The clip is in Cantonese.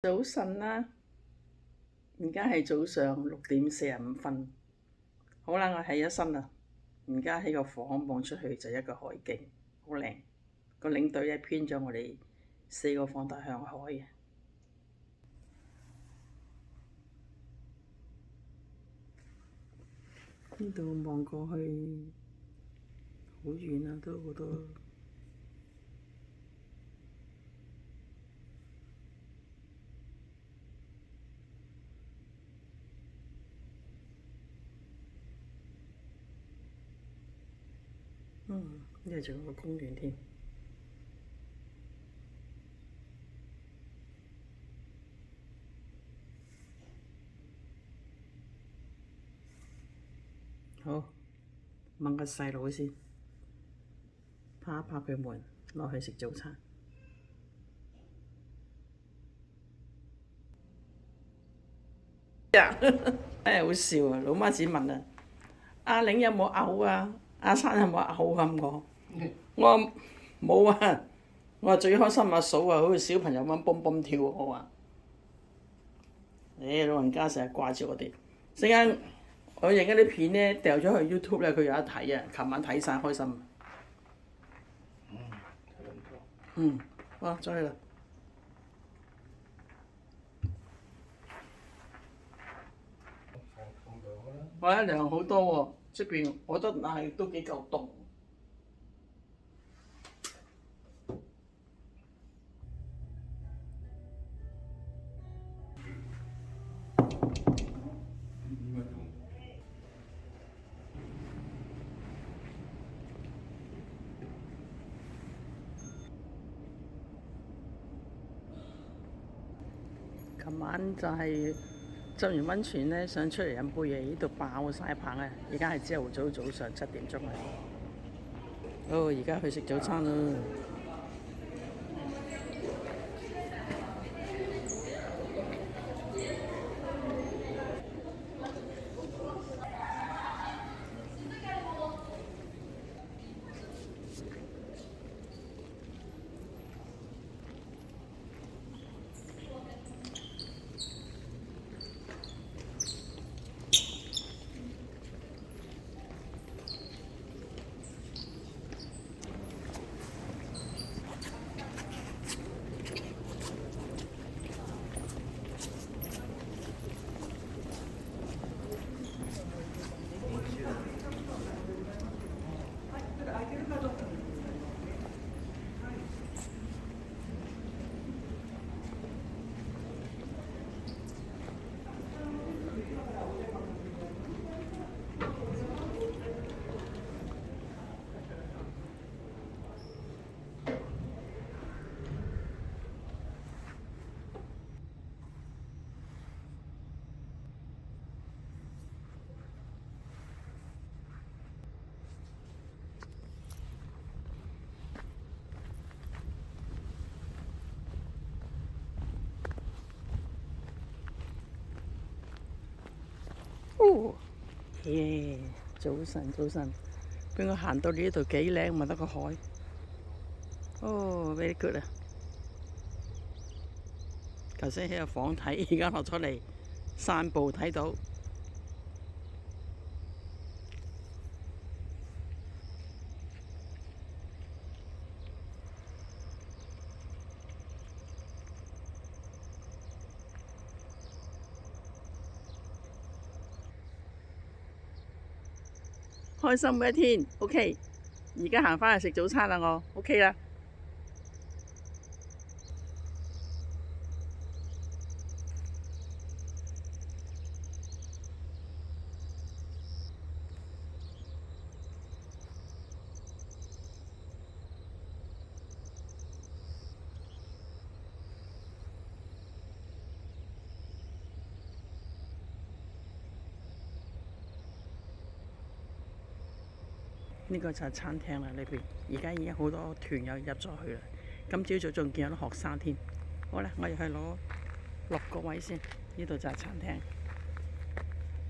早晨啦，而家係早上6點45分。好啦，我起咗身啦，而家喺個房望出去就一個海景，好靚。個領隊咧編咗我哋4個方向向海嘅。呢度望過去好遠啊，都好多。呢度仲有個公園添。好，問個細佬先，拍一拍佢門，落去食早餐。好笑啊！老媽子問啊，阿玲有冇嘔啊？阿生有冇嘔咁我話冇啊！我話最開心阿嫂啊，好似小朋友咁蹦蹦跳。我話，老人家成日掛住我哋。陣間我影嗰啲片咧，掉咗去 YouTube 咧，佢有得睇啊！琴晚睇晒，開心。好，再去啦。我一涼好多喎，出邊我覺得但係都幾夠凍。琴晚就係浸完溫泉咧，想出嚟飲杯嘢，呢度爆晒棚啊！而家係朝頭早早上7點鐘啊！而家去食早餐啦。早晨早晨，俾我行到呢度幾靚，咪得個海。very good 啊！頭先喺個房睇，而家落咗嚟散步睇到。開心嘅一天，OK。而家行返去食早餐啦，我 OK 啦。呢個就係餐廳啦，裏邊而家已經好多團友入咗去啦。今朝早仲見有啲學生添。好啦，我要去攞6個位先。呢度就係餐廳。